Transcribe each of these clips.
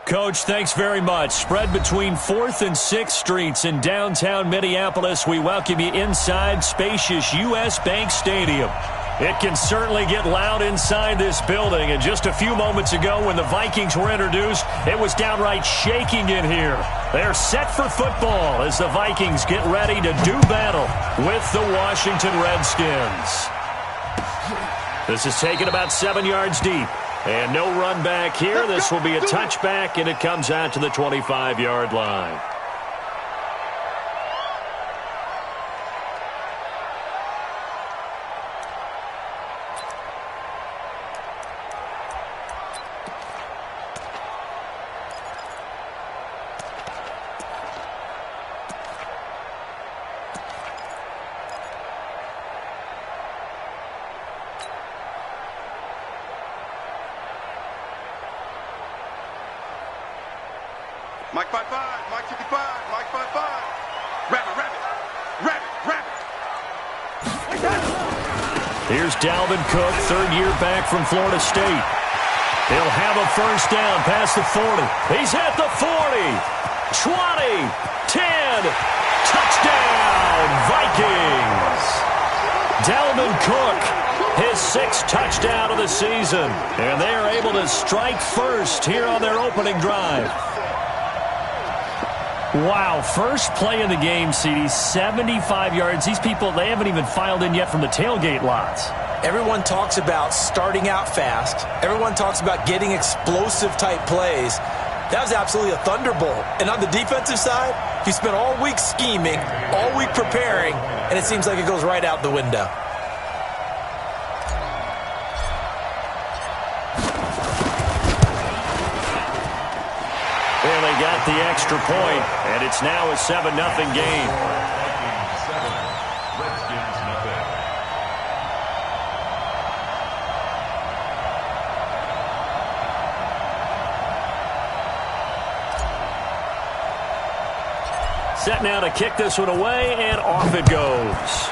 Coach, thanks very much. Spread between 4th and 6th Streets in downtown Minneapolis. We welcome you inside spacious U.S. Bank Stadium. It can certainly get loud inside this building. And just a few moments ago when the Vikings were introduced, it was downright shaking in here. They're set for football as the Vikings get ready to do battle with the Washington Redskins. This is taken about 7 yards deep. And no run back here. This will be a touchback, and it comes out to the 25-yard line. Mike 5-5, Mike 55, Mike 5-5. Rabbit. Here's Dalvin Cook, third year back from Florida State. He'll have a first down past the 40. He's at the 40, 20, 10, touchdown, Vikings. Dalvin Cook, his 6th touchdown of the season. And they are able to strike first here on their opening drive. Wow, first play of the game, CD, 75 yards. These people, they haven't even filed in yet from the tailgate lots. Everyone talks about starting out fast. Everyone talks about getting explosive-type plays. That was absolutely a thunderbolt. And on the defensive side, you spent all week scheming, all week preparing, and it seems like it goes right out the window. Well, they got the extra point, and it's now a 7-0 game. Set now to kick this one away, and off it goes.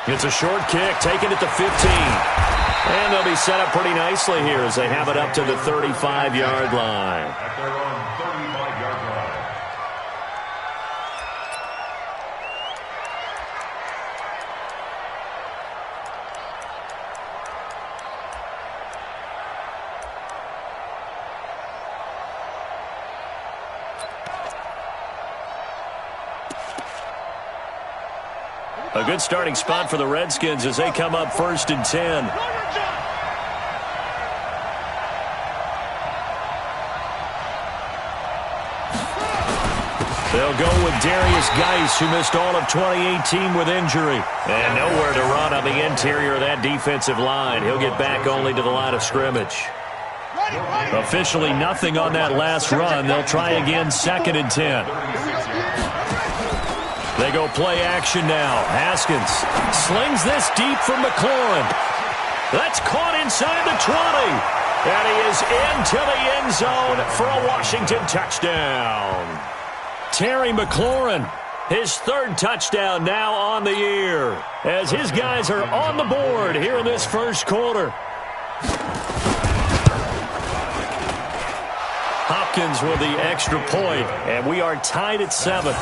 It's a short kick, taken at the 15. And they'll be set up pretty nicely here as they have it up to the 35-yard line. At their own 35-yard line. A good starting spot for the Redskins as they come up 1st and 10. They'll go with Darius Geis, who missed all of 2018 with injury. And nowhere to run on the interior of that defensive line. He'll get back only to the line of scrimmage. Officially nothing on that last run. They'll try again 2nd and 10. They go play action now. Haskins slings this deep from McLaurin. That's caught inside the 20. And he is into the end zone for a Washington touchdown. Terry McLaurin, his 3rd touchdown now on the year, as his guys are on the board here in this first quarter. Hopkins with the extra point, and we are tied at 7.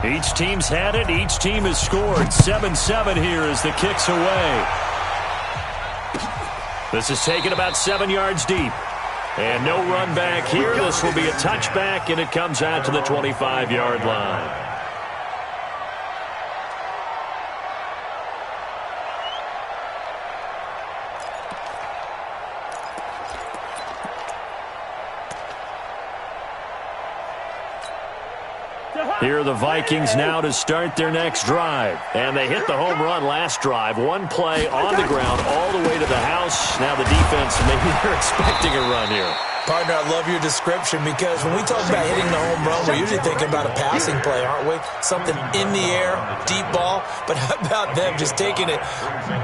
Each team's had it. Each team has scored. 7-7 here as the kick's away. This is taken about 7 yards deep. And no run back here. This will be a touchback, and it comes out to the 25-yard line. Here are the Vikings now to start their next drive. And they hit the home run last drive. One play on the ground all the way to the house. Now the defense, maybe they're expecting a run here. Partner, I love your description because when we talk about hitting the home run, we're usually thinking about a passing play, aren't we? Something in the air, deep ball. But how about them just taking it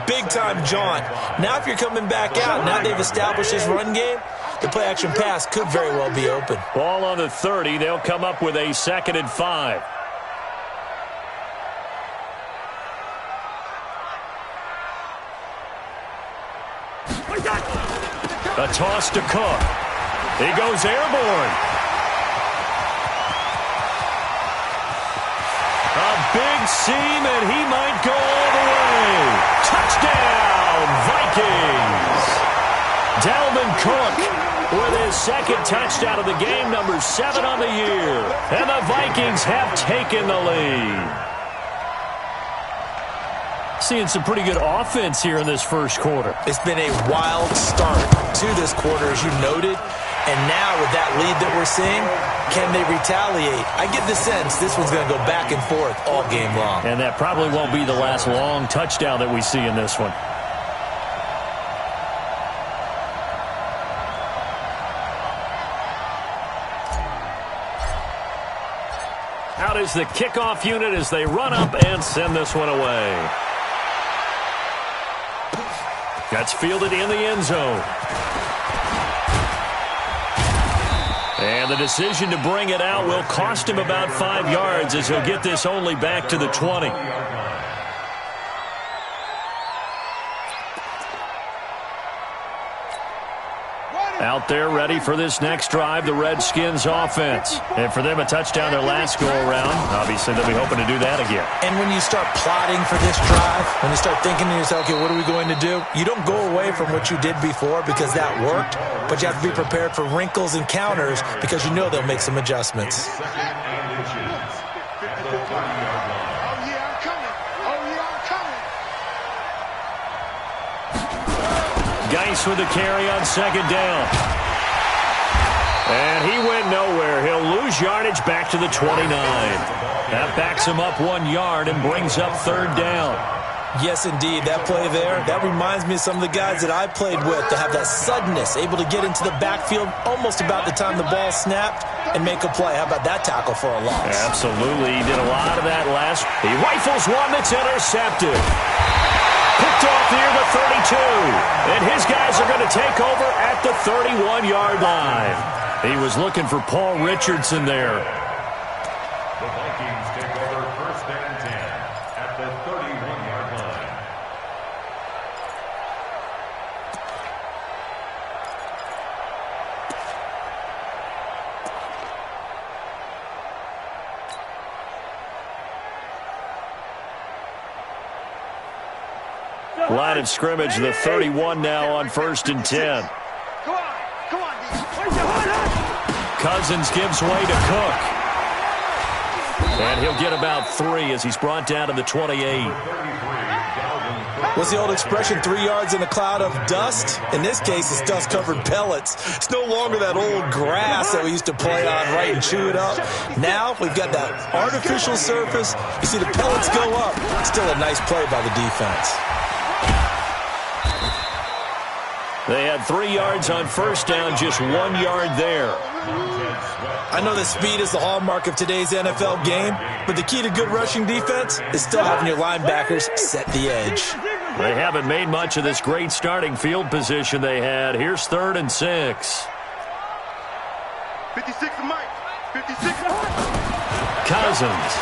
big-time jaunt? Now if you're coming back out, now they've established this run game, the play-action pass could very well be open. Ball on the 30. They'll come up with a 2nd and 5. A toss to Cook. He goes airborne. A big seam, and he might go all the way. Touchdown, Vikings. Dalvin Cook with his 2nd touchdown of the game, number 7 on the year. And the Vikings have taken the lead. Seeing some pretty good offense here in this first quarter. It's been a wild start to this quarter, as you noted. And now with that lead that we're seeing, can they retaliate? I get the sense this one's going to go back and forth all game long. And that probably won't be the last long touchdown that we see in this one. Out is the kickoff unit as they run up and send this one away. That's fielded in the end zone. And the decision to bring it out will cost him about 5 yards as he'll get this only back to the 20. Out there ready for this next drive, the Redskins offense. And for them, a touchdown their last go-around. Obviously, they'll be hoping to do that again. And when you start plotting for this drive, when you start thinking to yourself, okay, what are we going to do? You don't go away from what you did before because that worked, but you have to be prepared for wrinkles and counters because you know they'll make some adjustments. Geis with the carry on 2nd down. And he went nowhere. He'll lose yardage back to the 29. That backs him up 1 yard and brings up 3rd down. Yes, indeed. That play there, that reminds me of some of the guys that I played with that have that suddenness, able to get into the backfield almost about the time the ball snapped and make a play. How about that tackle for a loss? Absolutely. He did a lot of that last. He rifles one that's intercepted. Picked off near the 32. And his guys are going to take over at the 31-yard line. He was looking for Paul Richardson there. The Vikings take over 1st and 10 at the 31-yard line. Line of scrimmage, the 31 now on 1st and 10. Cousins gives way to Cook. And he'll get about 3 as he's brought down to the 28. What's the old expression, 3 yards in a cloud of dust? In this case, it's dust-covered pellets. It's no longer that old grass that we used to play on, right, and chew it up. Now we've got that artificial surface. You see the pellets go up. Still a nice play by the defense. They had 3 yards on 1st down, just 1 yard there. I know that speed is the hallmark of today's NFL game, but the key to good rushing defense is still having your linebackers set the edge. They haven't made much of this great starting field position they had. Here's 3rd and 6. 56 Mike. 56. Cousins.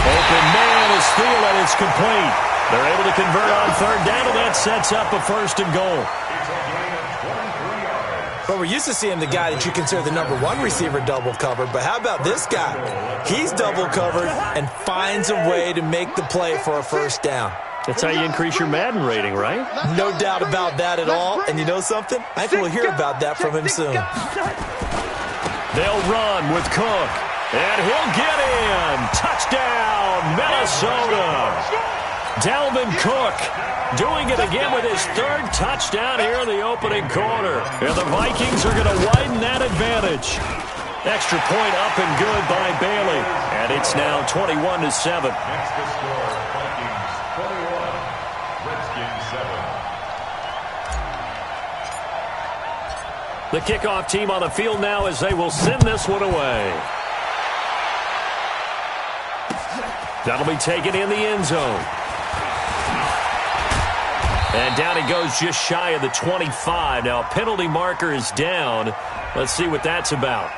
Open man is Thielen. It's complete. They're able to convert on 3rd down, and that sets up a 1st and goal. But we're used to seeing the guy that you consider the number 1 receiver double covered. But how about this guy? He's double covered and finds a way to make the play for a 1st down. That's how you increase your Madden rating, right? No doubt about that at all. And you know something? I think we'll hear about that from him soon. They'll run with Cook. And he'll get in. Touchdown, Minnesota. Dalvin Cook doing it again with his 3rd touchdown here in the opening quarter. And the Vikings are going to widen that advantage. Extra point up and good by Bailey. And it's now 21-7. Next to score, Vikings 21, Redskins 7. The kickoff team on the field now as they will send this one away. That'll be taken in the end zone. And down he goes just shy of the 25. Now a penalty marker is down. Let's see what that's about.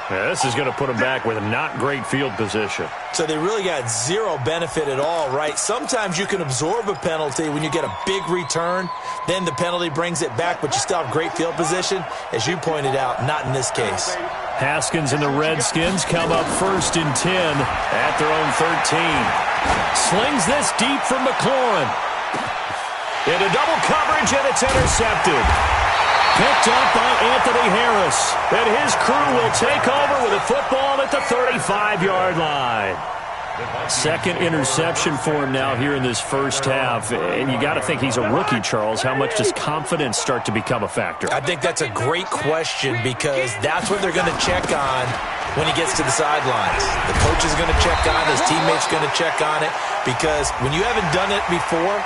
Yeah, this is going to put him back with a not great field position. So they really got zero benefit at all, right? Sometimes you can absorb a penalty when you get a big return. Then the penalty brings it back, but you still have great field position. As you pointed out, not in this case. Haskins and the Redskins come up 1st and 10 at their own 13. Slings this deep from McLaurin. Into double coverage, and it's intercepted. Picked up by Anthony Harris. And his crew will take over with a football at the 35-yard line. Second interception for him now here in this first half. And you got to think he's a rookie, Charles. How much does confidence start to become a factor? I think that's a great question because that's what they're going to check on when he gets to the sidelines. The coach is going to check on it. His teammates going to check on it because when you haven't done it before,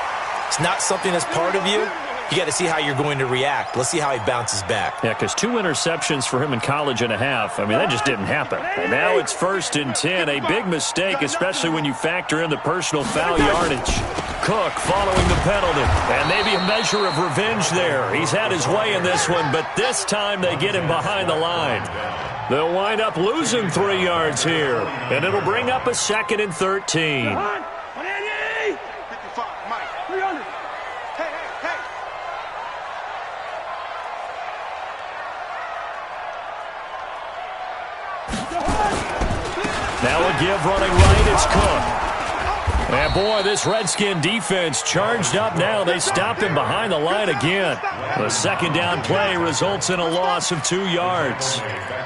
it's not something that's part of you. You got to see how you're going to react. Let's see how he bounces back. Yeah, because 2 interceptions for him in college and a half. I mean, that just didn't happen. And now it's 1st and 10. A big mistake, especially when you factor in the personal foul yardage. Cook following the penalty. And maybe a measure of revenge there. He's had his way in this one, but this time they get him behind the line. They'll wind up losing 3 yards here. And it'll bring up a 2nd and 13. Now a give running right, it's Cook. And boy, this Redskin defense charged up now. They stopped him behind the line again. The 2nd down play results in a loss of 2 yards.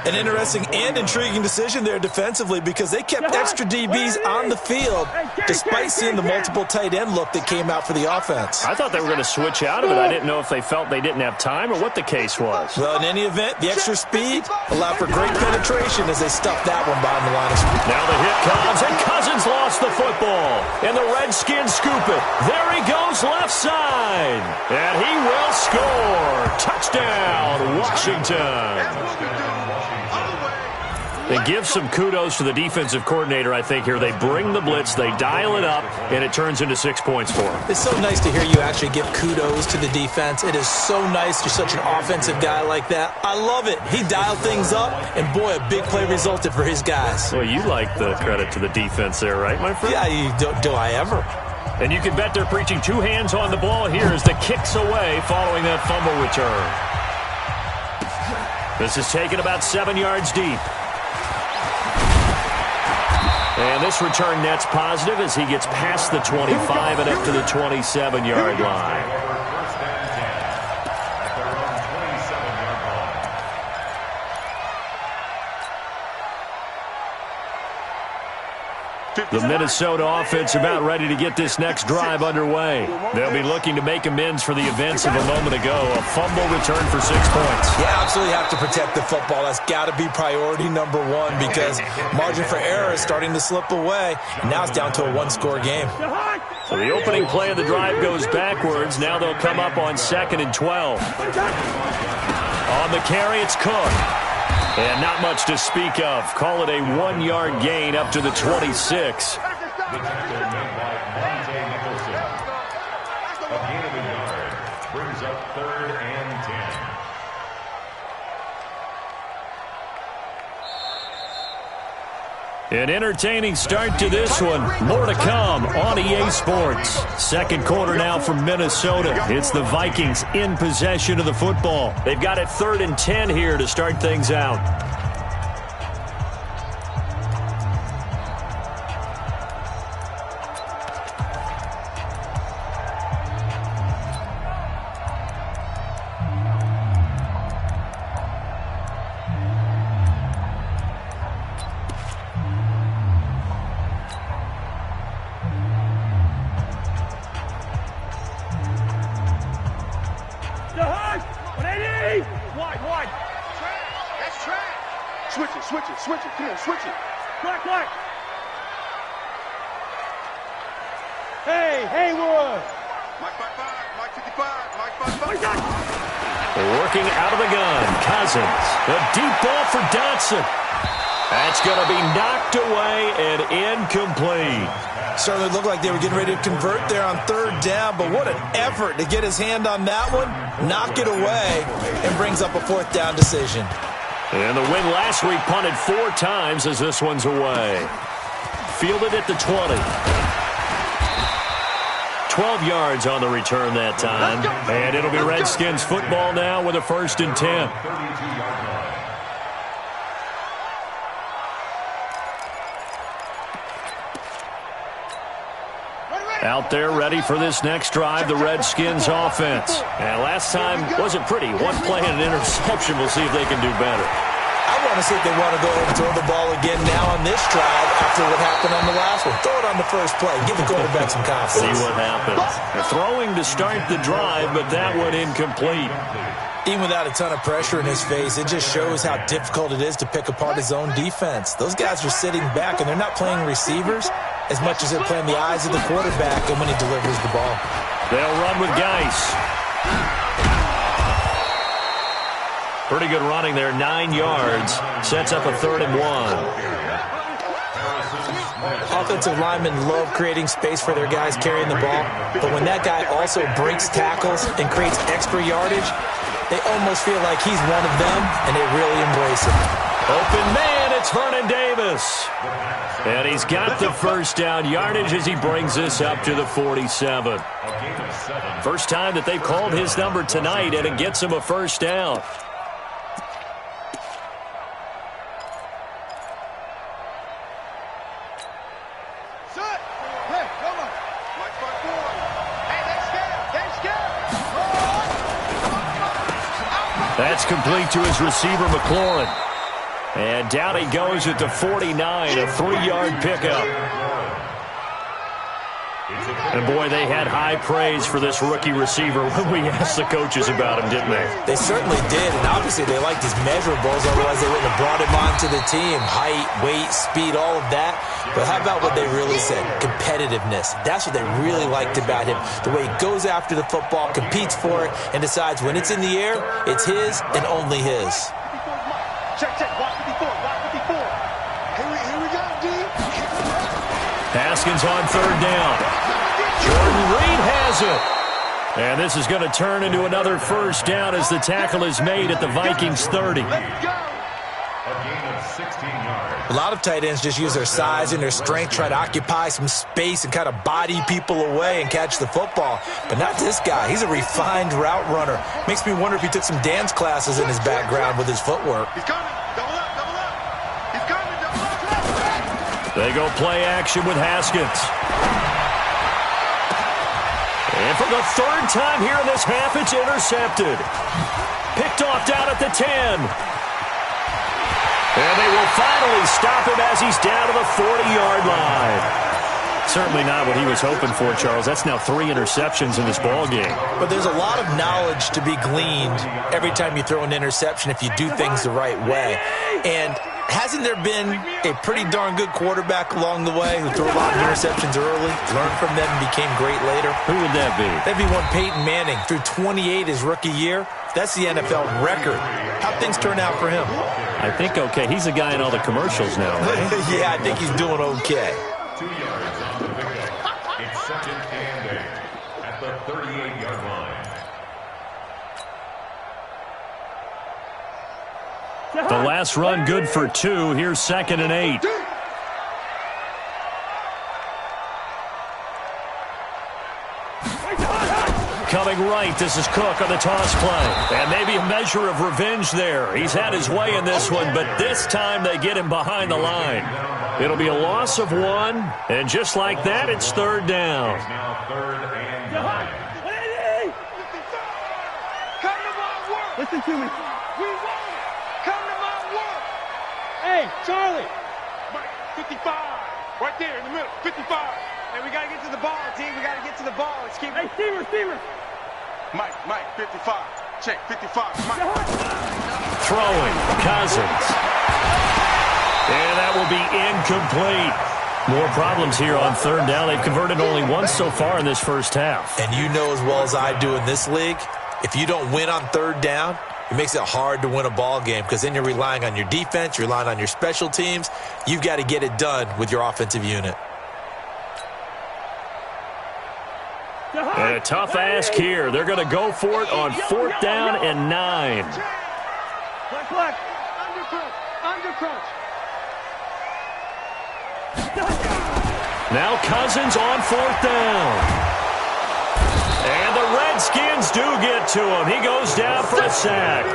An interesting and intriguing decision there defensively because they kept extra DBs on the field despite seeing the multiple tight end look that came out for the offense. I thought they were going to switch out of it. I didn't know if they felt they didn't have time or what the case was. Well, in any event, the extra speed allowed for great penetration as they stuffed that one behind the line of scrimmage. Now the hit comes, and Cousins lost the football. And the Redskins scoop it. There he goes left side. And he will score. Touchdown, Washington. They give some kudos to the defensive coordinator, I think, here. They bring the blitz, they dial it up, and it turns into 6 points for them. It's so nice to hear you actually give kudos to the defense. It is so nice. You're such an offensive guy like that. I love it. He dialed things up, and boy, a big play resulted for his guys. Well, you like the credit to the defense there, right, my friend? Yeah, do I ever? And you can bet they're preaching 2 hands on the ball here as the kick's away following that fumble return. This is taken about 7 yards deep. And this return net's positive as he gets past the 25 and up to the 27-yard line. The Minnesota offense about ready to get this next drive underway. They'll be looking to make amends for the events of a moment ago. A fumble return for 6 points. You absolutely have to protect the football. That's got to be priority number one because margin for error is starting to slip away. And now it's down to a 1-score game. So the opening play of the drive goes backwards. Now they'll come up on 2nd and 12. On the carry, it's Cook. And not much to speak of. Call it a 1-yard gain up to the 26. Brings up 3rd and 10. An entertaining start to this one. More to come on EA Sports. 2nd quarter now from Minnesota. It's the Vikings in possession of the football. They've got it 3rd and 10 here to start things out. Switch it. Come on, switch it. Black. Hey, Haywood. Mike 55, Mike 55, Mike 55. Working out of the gun, Cousins. A deep ball for Dotson. That's going to be knocked away and incomplete. Certainly looked like they were getting ready to convert there on third down, but what an effort to get his hand on that one, knock it away, and brings up a fourth down decision. And the win last week punted 4 times as this one's away. Fielded at the 20. 12 yards on the return that time. And it'll be Redskins football now with a 1st and 10. Out there ready for this next drive, the Redskins offense. And last time wasn't pretty. One play and an interception. We'll see if they can do better. I want to see if they want to go ahead and throw the ball again now on this drive after what happened on the last one. Throw it on the first play. Give the quarterback some confidence. See what happens. They're throwing to start the drive, but that one incomplete. Even without a ton of pressure in his face, it just shows how difficult it is to pick apart his own defense. Those guys are sitting back, and they're not playing receivers as much as they're playing the eyes of the quarterback and when he delivers the ball. They'll run with Geis. Pretty good running there, 9 yards. Sets up a 3rd and 1. Offensive linemen love creating space for their guys carrying the ball, but when that guy also breaks tackles and creates extra yardage, they almost feel like he's one of them, and they really embrace him. Open man, it's Vernon Davis. And he's got the first down yardage as he brings this up to the 47. First time that they've called his number tonight, and it gets him a first down. That's complete to his receiver, McLaurin. And down he goes at the 49, a 3-yard pickup. And, boy, they had high praise for this rookie receiver when we asked the coaches about him, didn't they? They certainly did, and obviously they liked his measurables, otherwise they wouldn't have brought him onto the team. Height, weight, speed, all of that. But how about what they really said? Competitiveness. That's what they really liked about him. The way he goes after the football, competes for it, and decides when it's in the air, it's his and only his. Check, watch 54, watch 54. Here we go, D. Haskins on 3rd down. Jordan Reed has it. And this is going to turn into another first down as the tackle is made at the Vikings 30. A lot of tight ends just use their size and their strength, try to occupy some space and kind of body people away and catch the football. But not this guy. He's a refined route runner. Makes me wonder if he took some dance classes in his background with his footwork. He's coming. Double up. He's coming. Double up. They go play action with Haskins. And for the 3rd time here in this half, it's intercepted. Picked off down at the 10. And they will finally stop him as he's down to the 40-yard line. Certainly not what he was hoping for, Charles. That's now 3 interceptions in this ball game. But there's a lot of knowledge to be gleaned every time you throw an interception if you do things the right way. And hasn't there been a pretty darn good quarterback along the way who threw a lot of interceptions early, learned from them, and became great later? Who would that be? That'd be one Peyton Manning. Threw 28 his rookie year. That's the NFL record. How'd things turn out for him? I think okay. He's a guy in all the commercials now, right? Yeah, I think he's doing okay. 2 yards on the pickup. It's 2nd and 8 at the 38-yard line. The last run good for 2. Here's 2nd and 8. Coming right, this is Cook on the toss play. And maybe a measure of revenge there. He's had his way in this one, but this time they get him behind the line. It'll be a loss of 1, and just like that, it's 3rd down. It's now 3rd and 9. Come to my work. Listen to me. We won. Come to my work. Hey, Charlie. Mike, 55. Right there in the middle. 55. Hey, we got to get to the ball, team. We got to get to the ball. Let's keep. Hey, Steamer. Mike, 55. Check, 55. Mike. Throwing, Cousins. And that will be incomplete. More problems here on 3rd down. They've converted only once so far in this first half. And you know as well as I do in this league, If you don't win on third down, it makes it hard to win a ball game because then you're relying on your defense, you're relying on your special teams. You've got to get it done with your offensive unit. And a tough ask here. They're going to go for it on 4th down and 9. Now Cousins on 4th down. And the Redskins do get to him. He goes down for a sack.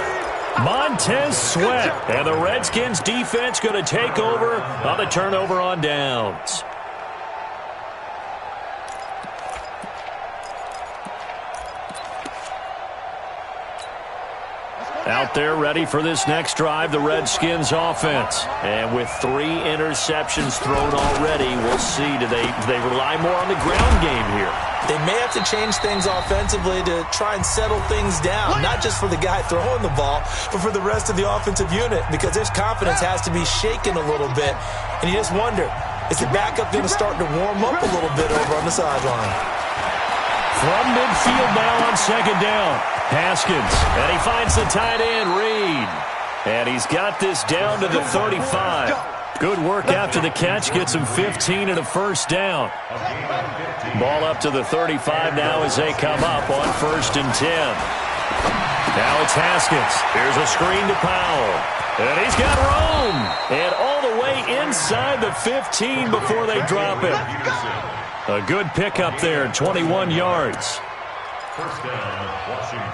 Montez Sweat. And the Redskins defense going to take over on the turnover on downs. Out there ready for this next drive, the Redskins offense. And with 3 interceptions thrown already, we'll see. Do they rely more on the ground game here? They may have to change things offensively to try and settle things down, not just for the guy throwing the ball, but for the rest of the offensive unit, because their confidence has to be shaken a little bit. And you just wonder, is the backup going to start to warm up a little bit over on the sideline? From midfield now on 2nd down. Haskins, and he finds the tight end, Reed. And he's got this down to the 35. Good work after the catch. Gets him 15 and a 1st down. Ball up to the 35 now as they come up on 1st and 10. Now it's Haskins. Here's a screen to Powell. And he's got room. And all the way inside the 15 before they drop him. A good pickup there, 21 yards.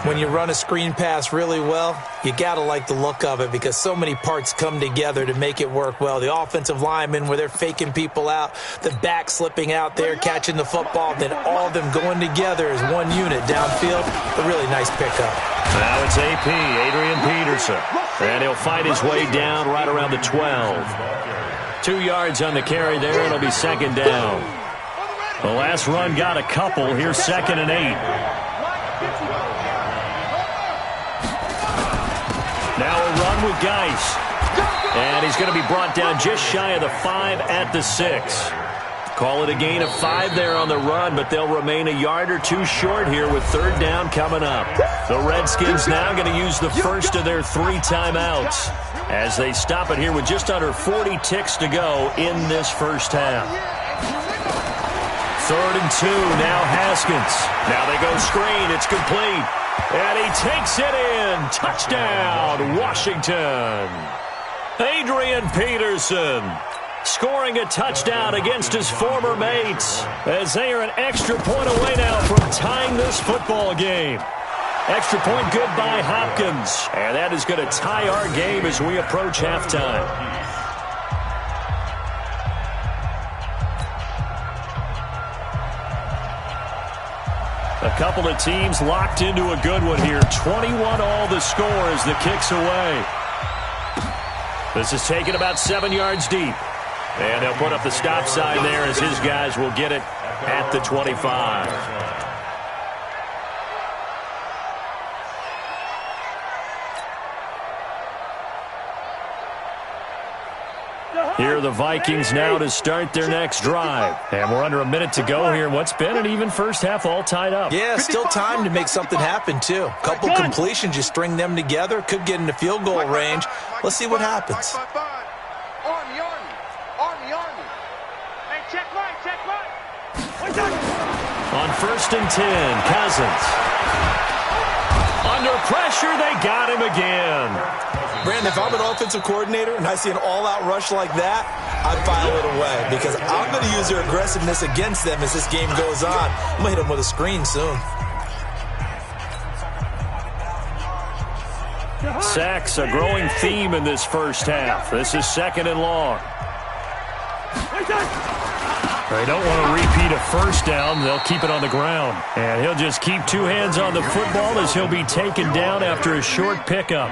When you run a screen pass really well, you got to like the look of it because so many parts come together to make it work well. The offensive linemen where they're faking people out, the back slipping out there, catching the football, then all of them going together as one unit downfield. A really nice pickup. Now it's AP, Adrian Peterson. And he'll fight his way down right around the 12. 2 yards on the carry there. It'll be 2nd down. The last run got a couple. Here's 2nd and 8. Now a run with Geis. And he's going to be brought down just shy of the 5 at the 6. Call it a gain of 5 there on the run, but they'll remain a yard or 2 short here with 3rd down coming up. The Redskins now going to use the first of their 3 timeouts as they stop it here with just under 40 ticks to go in this first half. 3rd and 2, now Haskins. Now they go screen, it's complete. And he takes it in. Touchdown, Washington. Adrian Peterson scoring a touchdown against his former mates as they are an extra point away now from tying this football game. Extra point good by Hopkins. And that is going to tie our game as we approach halftime. A couple of teams locked into a good one here. 21 all the score as the kick's away. This is taken about 7 yards deep. And they'll put up the stop sign there as his guys will get it at the 25. Here are the Vikings now to start their next drive. And we're under a minute to go here in what's been an even first half, all tied up. Yeah, still time to make something happen, too. A couple completions, you string them together, could get into field goal range. Let's see what happens. Army. Hey, check right. On 1st and 10, Cousins. Under pressure, they got him again. Brandon, if I'm an offensive coordinator and I see an all-out rush like that, I'd file it away because I'm going to use their aggressiveness against them as this game goes on. I'm going to hit them with a screen soon. Sacks, a growing theme in this first half. This is 2nd and long. They don't want to repeat a first down. They'll keep it on the ground. And he'll just keep 2 hands on the football as he'll be taken down after a short pickup.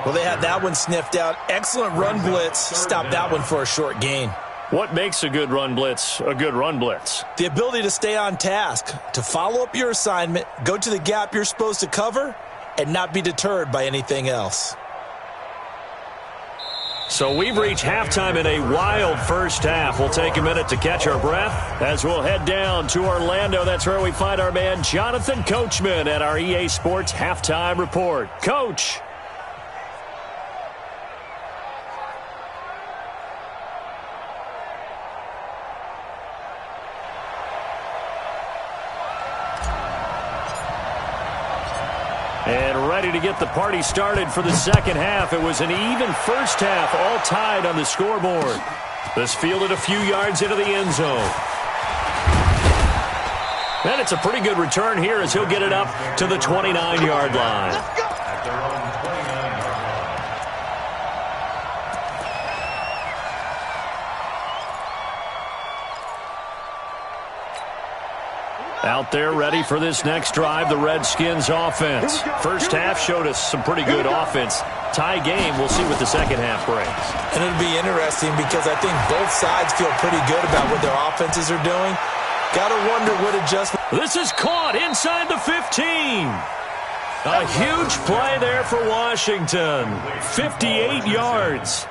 Well, they had that one sniffed out. Excellent run blitz. Stop that one for a short gain. What makes a good run blitz a good run blitz? The ability to stay on task, to follow up your assignment, go to the gap you're supposed to cover, and not be deterred by anything else. So we've reached halftime in a wild first half. We'll take a minute to catch our breath as we'll head down to Orlando. That's where we find our man Jonathan Coachman at our EA Sports Halftime Report. Coach. And ready to get the party started for the second half. It was an even first half, all tied on the scoreboard. This fielded a few yards into the end zone. And it's a pretty good return here as he'll get it up to the 29-yard line. At their own 29-yard line. Out there ready for this next drive, the Redskins offense. First half showed us some pretty good offense. Tie game, we'll see what the second half brings. And it'll be interesting because I think both sides feel pretty good about what their offenses are doing. Got to wonder what adjustment. This is caught inside the 15. A huge play there for Washington. 58 yards.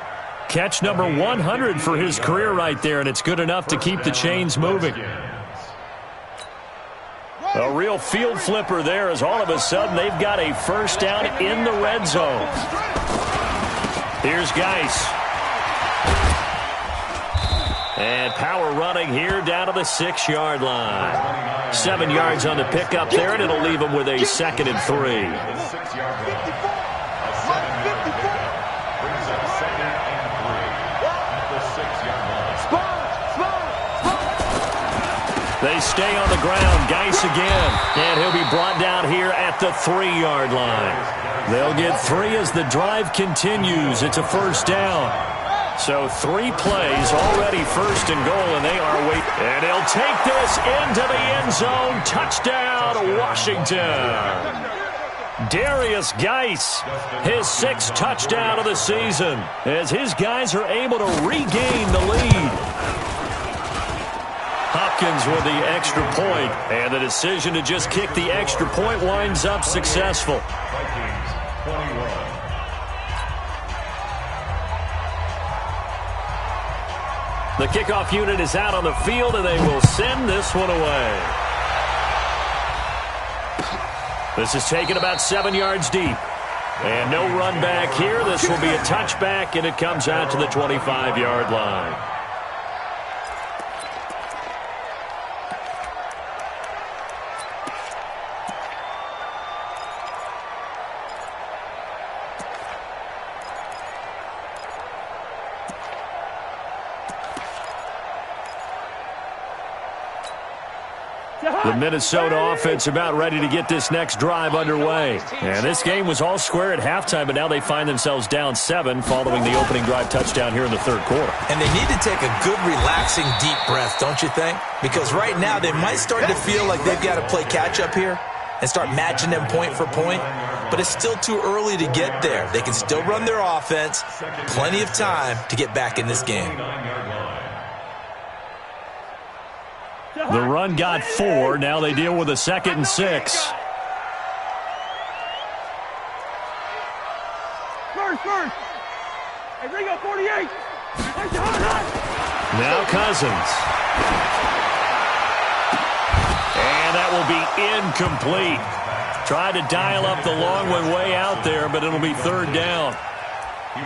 Catch number 100 for his career right there, and it's good enough to keep the chains moving. A real field flipper there as all of a sudden they've got a first down in the red zone. Here's Geis. And power running here down to the 6-yard line. 7 yards on the pickup there, and it'll leave them with a 2nd and 3. The 6-yard line. A 7-yard pickup brings up 2nd and 3 at the 6-yard line. They stay on the ground. Geis again. And he'll be brought down here at the 3-yard line. They'll get 3 as the drive continues. It's a first down. So 3 plays already first and goal, and they are waiting. And he'll take this into the end zone. Touchdown, Washington. Darius Geis, his 6th touchdown of the season, as his guys are able to regain the lead. Hopkins with the extra point, and the decision to just kick the extra point winds up successful. Vikings 21. The kickoff unit is out on the field, and they will send this one away. This is taken about 7 yards deep. And no run back here. This will be a touchback, and it comes out to the 25-yard line. The Minnesota offense about ready to get this next drive underway. And this game was all square at halftime, but now they find themselves down 7 following the opening drive touchdown here in the third quarter. And they need to take a good, relaxing, deep breath, don't you think? Because right now they might start to feel like they've got to play catch-up here and start matching them point for point. But it's still too early to get there. They can still run their offense. Plenty of time to get back in this game. The run got 4. Now they deal with a 2nd and 6. First. Hey, Ringo, 48. Now Cousins. And that will be incomplete. Tried to dial up the long one way out there, but it'll be 3rd down.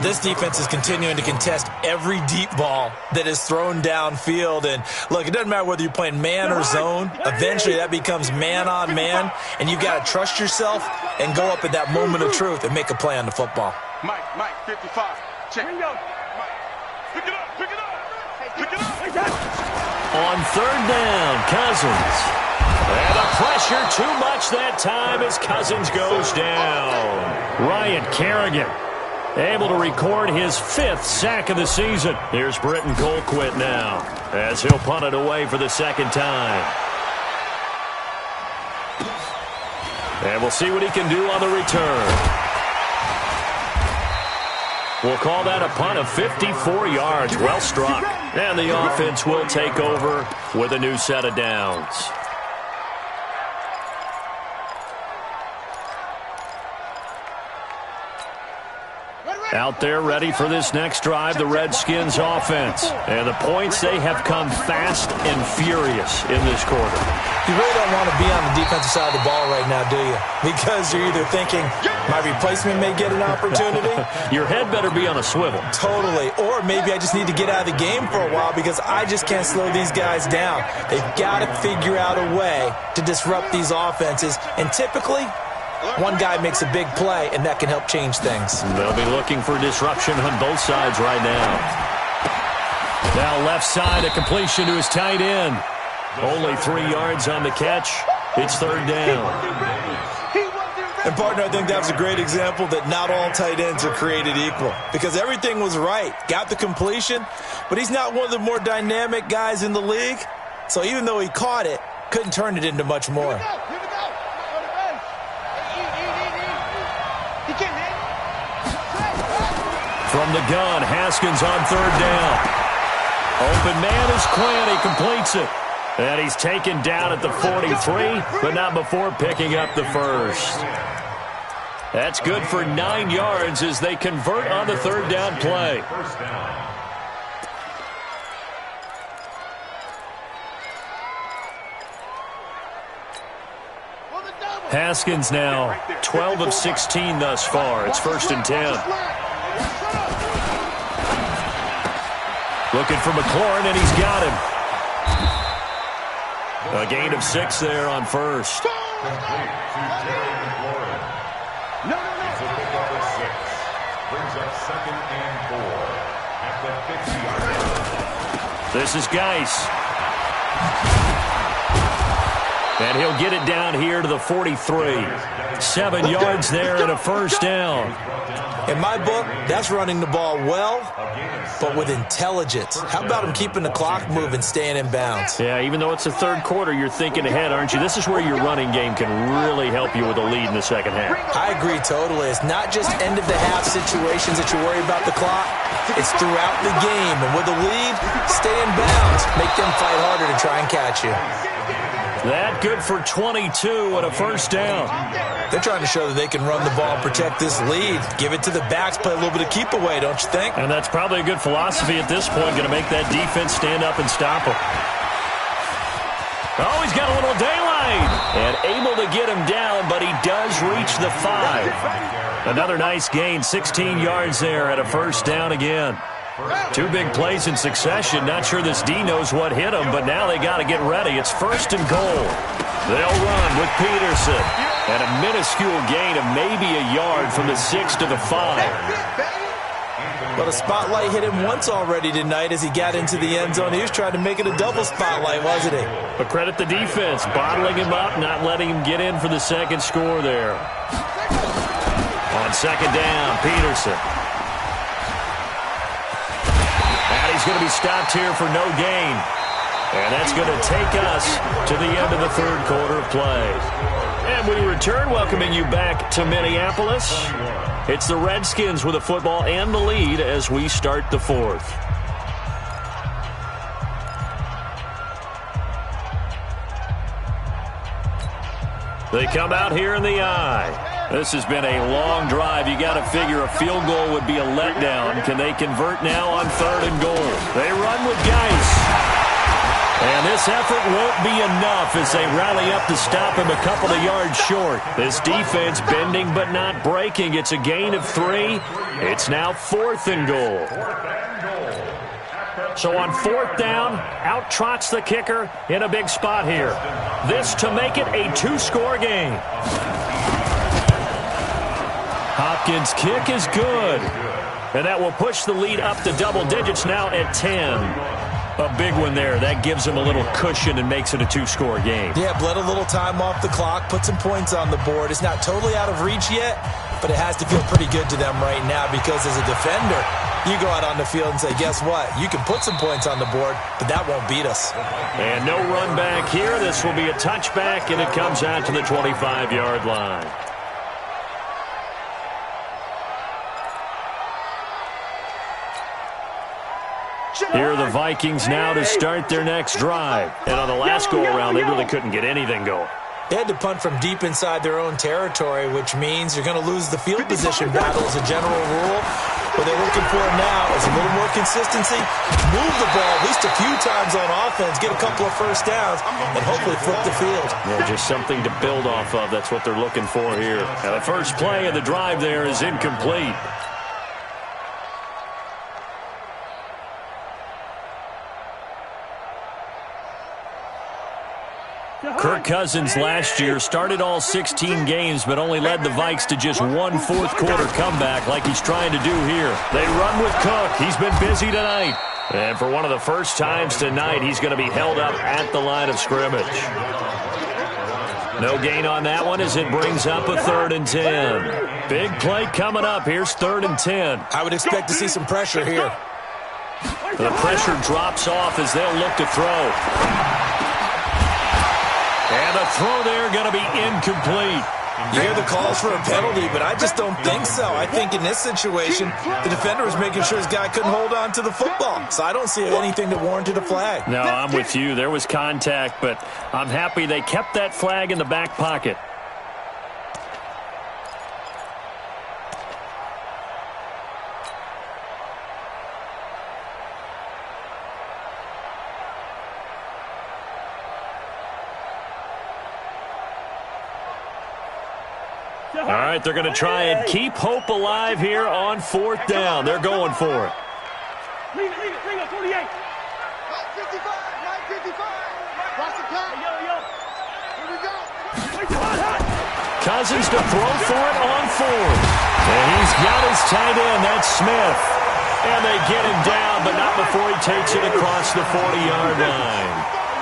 This defense is continuing to contest every deep ball that is thrown downfield. And, look, it doesn't matter whether you're playing man or zone. Eventually that becomes man on man, and you've got to trust yourself and go up at that moment of truth and make a play on the football. Mike, 55. Check. Ringo. Pick it up. On 3rd down, Cousins. And the pressure too much that time as Cousins goes down. Ryan Kerrigan able to record his 5th sack of the season. Here's Britton Colquitt now as he'll punt it away for the 2nd time. And we'll see what he can do on the return. We'll call that a punt of 54 yards. Well struck. And the offense will take over with a new set of downs. Out there ready for this next drive, the Redskins offense. And the points, they have come fast and furious in this quarter. You really don't want to be on the defensive side of the ball right now, do you? Because you're either thinking, my replacement may get an opportunity. Your head better be on a swivel. Totally. Or maybe I just need to get out of the game for a while because I just can't slow these guys down. They've got to figure out a way to disrupt these offenses. And typically, one guy makes a big play, and that can help change things. They'll be looking for disruption on both sides right now. Now left side, a completion to his tight end. Only 3 yards on the catch. It's third down. And, partner, I think that was a great example that not all tight ends are created equal because everything was right. Got the completion, but he's not one of the more dynamic guys in the league. So even though he caught it, couldn't turn it into much more. From the gun, Haskins on third down. Open man is Quinn. He completes it. And he's taken down at the 43, but not before picking up the first. That's good for 9 yards as they convert on the third down play. Haskins now 12 of 16 thus far. It's 1st and 10. Looking for McLaurin, and he's got him. A gain of 6 there on first. This is Geis. And he'll get it down here to the 43. 7 yards there and a first down. In my book, that's running the ball well, but with intelligence. How about him keeping the clock moving, staying in bounds? Yeah, even though it's the third quarter, you're thinking ahead, aren't you? This is where your running game can really help you with a lead in the second half. I agree totally. It's not just end-of-the-half situations that you worry about the clock. It's throughout the game. And with a lead, stay in bounds. Make them fight harder to try and catch you. That good for 22 and a first down. They're trying to show that they can run the ball and protect this lead. Give it to the backs, play a little bit of keep away, don't you think? And that's probably a good philosophy at this point, going to make that defense stand up and stop him. Oh, he's got a little daylight. And able to get him down, but he does reach the 5. Another nice gain, 16 yards there at a first down again. 2 big plays in succession. Not sure this D knows what hit him, but now they got to get ready. It's 1st and goal. They'll run with Peterson. And a minuscule gain of maybe a yard from the 6 to the 5. But a spotlight hit him once already tonight as he got into the end zone. He was trying to make it a double spotlight, wasn't he? But credit the defense, bottling him up, not letting him get in for the second score there. On second down, Peterson. And he's going to be stopped here for no gain. And that's going to take us to the end of the third quarter of play. And we return, welcoming you back to Minneapolis. It's the Redskins with the football and the lead as we start the fourth. They come out here in the eye. This has been a long drive. You got to figure a field goal would be a letdown. Can they convert now on 3rd and goal? They run with Geis. And this effort won't be enough as they rally up to stop him a couple of yards short. This defense bending but not breaking. It's a gain of 3. It's now 4th and goal. So on 4th down, out trots the kicker in a big spot here. This to make it a 2-score game. Hopkins' kick is good. And that will push the lead up to double digits now at 10. A big one there. That gives them a little cushion and makes it a 2-score game. Yeah, bled a little time off the clock, put some points on the board. It's not totally out of reach yet, but it has to feel pretty good to them right now because as a defender, you go out on the field and say, guess what? You can put some points on the board, but that won't beat us. And no run back here. This will be a touchback, and it comes out to the 25-yard line. Here are the Vikings now to start their next drive. And on the last go-around, they really couldn't get anything going. They had to punt from deep inside their own territory, which means you're going to lose the field position battle as a general rule. What they're looking for now is a little more consistency, move the ball at least a few times on offense, get a couple of first downs, and hopefully flip the field. Yeah, just something to build off of. That's what they're looking for here. Now, the first play of the drive there is incomplete. Kirk Cousins last year started all 16 games but only led the Vikes to just one fourth-quarter comeback like he's trying to do here. They run with Cook. He's been busy tonight. And for one of the first times tonight, he's going to be held up at the line of scrimmage. No gain on that one as it brings up a 3rd and 10. Big play coming up. Here's 3rd and 10. I would expect to see some pressure here. The pressure drops off as they'll look to throw. And the throw there going to be incomplete. You hear the calls for a penalty, but I just don't think so. I think in this situation, the defender was making sure his guy couldn't hold on to the football. So I don't see anything that warranted a flag. No, I'm with you. There was contact, but I'm happy they kept that flag in the back pocket. All right, they're going to try and keep hope alive here on 4th down. They're going for it. Leave it, 48. 55, 55. Watch the clock. Yo. Here we go. Cousins to throw for it on 4th. And he's got his tight end. That's Smith. And they get him down, but not before he takes it across the 40-yard line.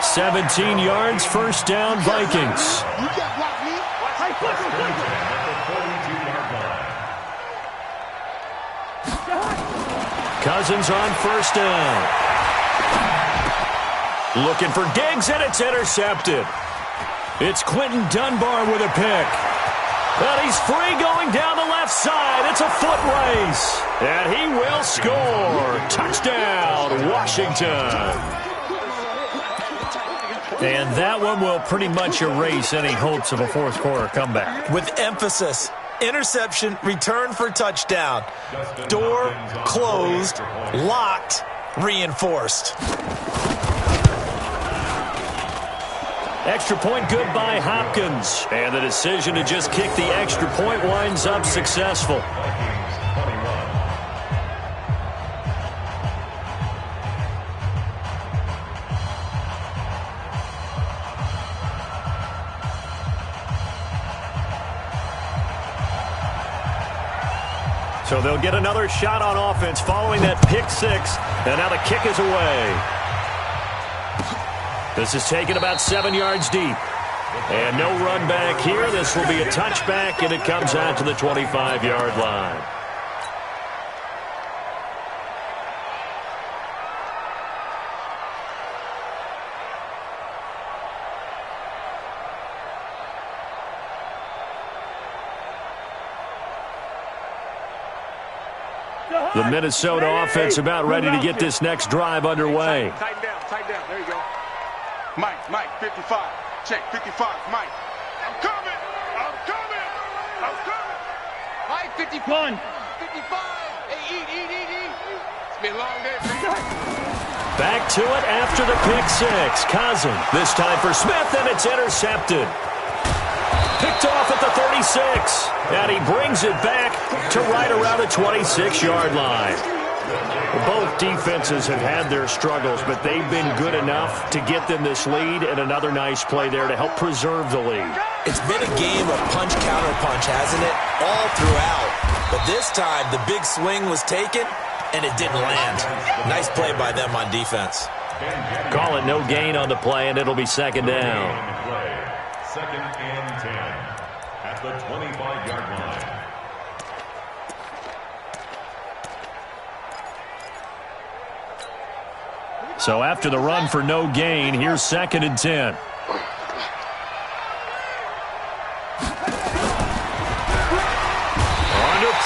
17 yards, first down, Vikings. You got block me. Cousins on first down. Looking for Diggs, and it's intercepted. It's Quentin Dunbar with a pick. But he's free going down the left side. It's a foot race. And he will score. Touchdown, Washington. And that one will pretty much erase any hopes of a fourth-quarter comeback. With emphasis. Interception, return for touchdown. Door closed, locked, reinforced. Extra point good by Hopkins. And the decision to just kick the extra point winds up successful. So they'll get another shot on offense following that pick 6. And now the kick is away. This is taken about 7 yards deep. And no run back here. This will be a touchback, and it comes out to the 25-yard line. The Minnesota offense about ready to get this next drive underway. Tighten down. There you go. Mike, 55. Check, 55. Mike. I'm coming. Mike, 51. 55. Hey, eat. It's been a long day for you. Back to it after the pick 6. Cousins, this time for Smith, and it's intercepted. Picked off at the 36. And he brings it back to right around the 26-yard line. Both defenses have had their struggles, but they've been good enough to get them this lead, and another nice play there to help preserve the lead. It's been a game of punch-counter-punch, hasn't it? All throughout. But this time, the big swing was taken, and it didn't land. Nice play by them on defense. Call it no gain on the play, and it'll be second down. Second and 10 at the 25-yard line. So after the run for no gain, here's second and 10. Under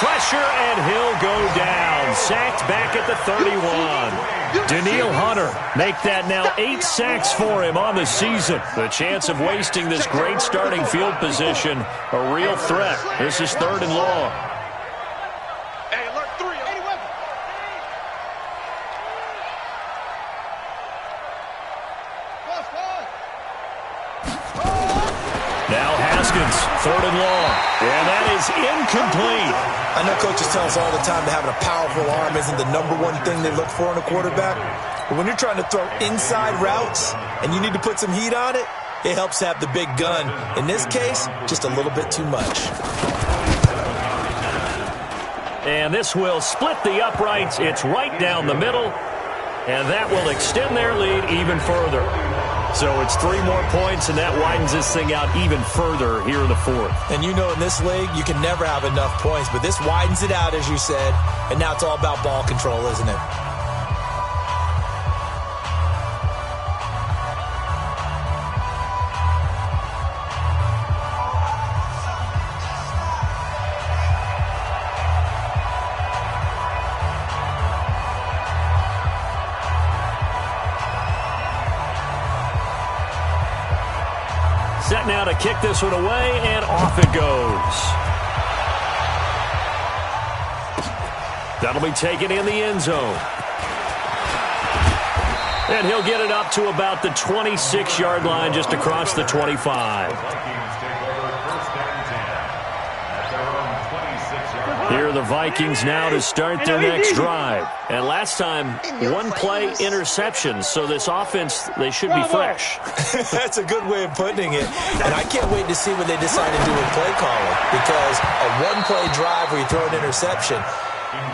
pressure, and he'll go down. Sacked back at the 31. Danielle Hunter make that now 8 sacks for him on the season. The chance of wasting this great starting field position, a real threat. This is 3rd and long. Hey, alert 3. Haskins, 3rd and long. And that is incomplete. I know coaches tell us all the time that having a powerful arm isn't the #1 thing they look for in a quarterback. But when you're trying to throw inside routes and you need to put some heat on it, it helps have the big gun. In this case, just a little bit too much. And this will split the uprights. It's right down the middle. And that will extend their lead even further. So it's 3 more points, and that widens this thing out even further here in the 4th. And you know in this league, you can never have enough points. But this widens it out, as you said. And now it's all about ball control, isn't it? Set now to kick this one away, and off it goes. That'll be taken in the end zone. And he'll get it up to about the 26-yard line, just across the 25. Here are the Vikings now to start their next drive. And last time, 1-play interception. So this offense, they should be fresh. That's a good way of putting it. And I can't wait to see what they decide to do with play calling. Because a 1-play drive where you throw an interception,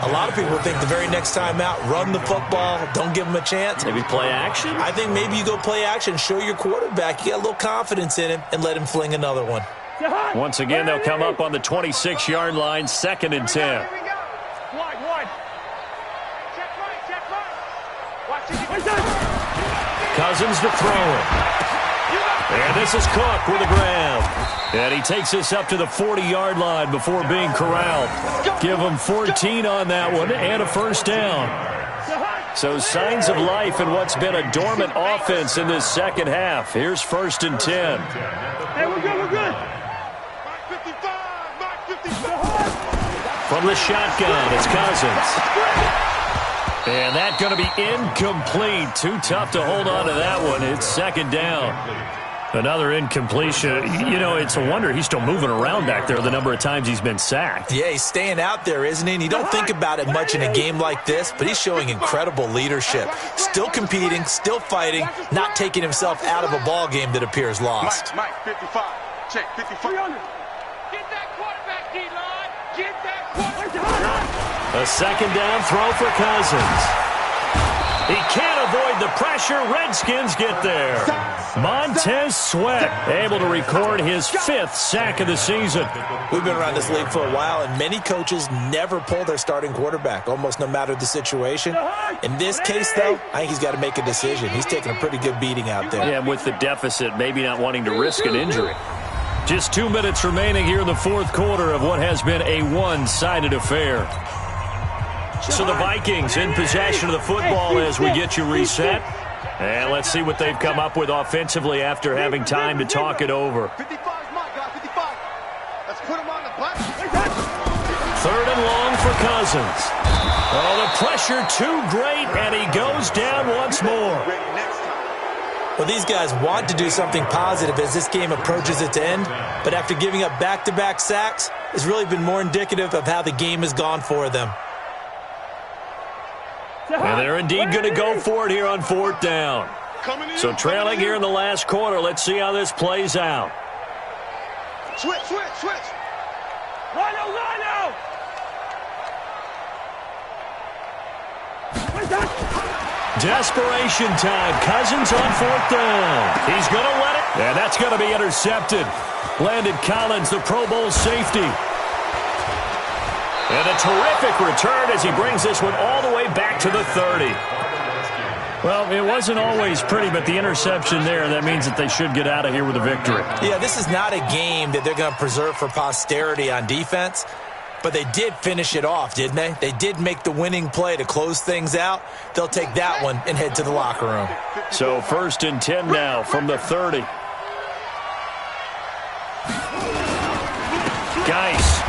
a lot of people think the very next time out, run the football, don't give them a chance. Maybe play action? I think maybe you go play action, show your quarterback, you get a little confidence in him, and let him fling another one. Once again, they'll come up on the 26-yard line, 2nd and 10. Cousins to throw it. And this is Cook with a grab. And he takes this up to the 40-yard line before being corralled. Give him 14 on that one and a 1st down. So signs of life in what's been a dormant offense in this second half. Here's 1st and 10. Hey, we're good, we're good. From the shotgun, it's Cousins. And that's going to be incomplete. Too tough to hold on to that one. It's 2nd down. Another incompletion. You know, it's a wonder he's still moving around back there the number of times he's been sacked. Yeah, he's staying out there, isn't he? And you don't think about it much in a game like this, but he's showing incredible leadership. Still competing, still fighting, not taking himself out of a ball game that appears lost. Mike, 55. Check, 55. Get that quarterback, D-line. Get that quarterback. A 2nd down throw for Cousins. He can't avoid the pressure. Redskins get there. Montez Sweat able to record his 5th sack of the season. We've been around this league for a while, and many coaches never pull their starting quarterback, almost no matter the situation. In this case, though, I think he's got to make a decision. He's taking a pretty good beating out there. Yeah, with the deficit, maybe not wanting to risk an injury. Just 2 minutes remaining here in the 4th quarter of what has been a one-sided affair. So the Vikings in possession of the football as we get you reset. And let's see what they've come up with offensively after having time to talk it over. 55 is my guy, 55. Let's put him on the button. 3rd and long for Cousins. Oh, the pressure too great, and he goes down once more. Well, these guys want to do something positive as this game approaches its end, but after giving up back-to-back sacks, it's really been more indicative of how the game has gone for them. And they're indeed going to go for it here on 4th down. So trailing here in the last quarter, let's see how this plays out. Switch. Rhino! Desperation time. Cousins on 4th down. He's going to let it. And that's going to be intercepted. Landon Collins, the Pro Bowl safety. And a terrific return as he brings this one all the way back to the 30. Well, it wasn't always pretty, but the interception there, that means that they should get out of here with a victory. Yeah, this is not a game that they're going to preserve for posterity on defense, but they did finish it off, didn't they? They did make the winning play to close things out. They'll take that one and head to the locker room. So 1st and 10 now from the 30. Geis.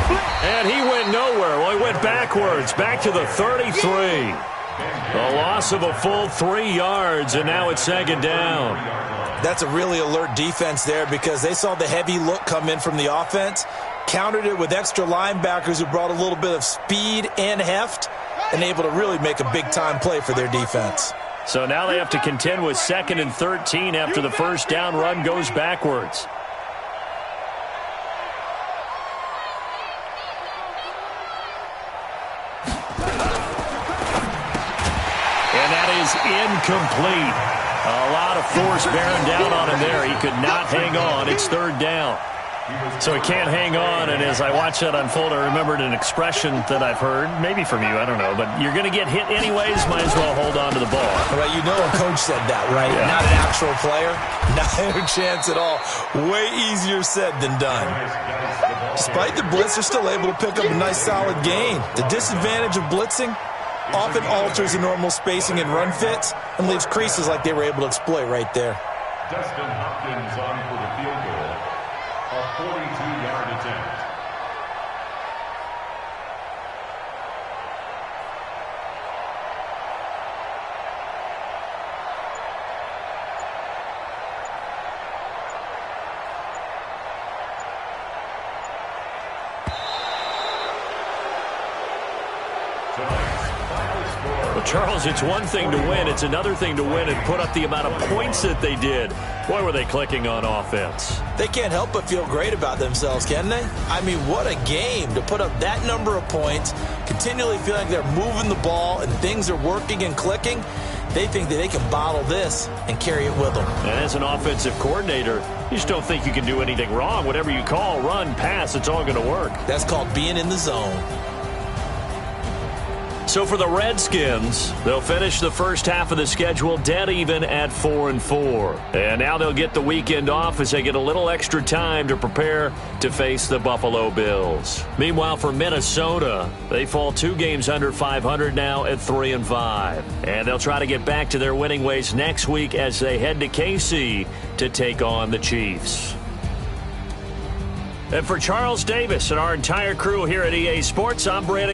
And he went nowhere. Well, he went backwards, back to the 33. A loss of a full 3 yards, and now it's 2nd down. That's a really alert defense there because they saw the heavy look come in from the offense, countered it with extra linebackers who brought a little bit of speed and heft, and able to really make a big-time play for their defense. So now they have to contend with 2nd and 13 after the first down run goes backwards. And that is incomplete. A lot of force bearing down on him there. He could not hang on. It's 3rd down. So he can't hang on, and as I watch that unfold, I remembered an expression that I've heard, maybe from you, I don't know, but you're going to get hit anyways, might as well hold on to the ball. Right, you know a coach said that, right? Yeah. Not an actual player. Not a chance at all. Way easier said than done. Despite the blitz, they're still able to pick up a nice solid gain. The disadvantage of blitzing often alters the normal spacing and run fits and leaves creases like they were able to exploit right there. Dustin Hopkins on for the field goal. A 42-yard attempt. Well, Charles, it's one thing to win. It's another thing to win and put up the amount of points that they did. Boy, were they clicking on offense. They can't help but feel great about themselves, can they? I mean, what a game to put up that number of points, continually feel like they're moving the ball and things are working and clicking. They think that they can bottle this and carry it with them. And as an offensive coordinator, you just don't think you can do anything wrong. Whatever you call, run, pass, it's all going to work. That's called being in the zone. So for the Redskins, they'll finish the first half of the schedule dead even at 4-4. And now they'll get the weekend off as they get a little extra time to prepare to face the Buffalo Bills. Meanwhile, for Minnesota, they fall 2 games under 500 now at 3-5. And they'll try to get back to their winning ways next week as they head to KC to take on the Chiefs. And for Charles Davis and our entire crew here at EA Sports, I'm Brandon.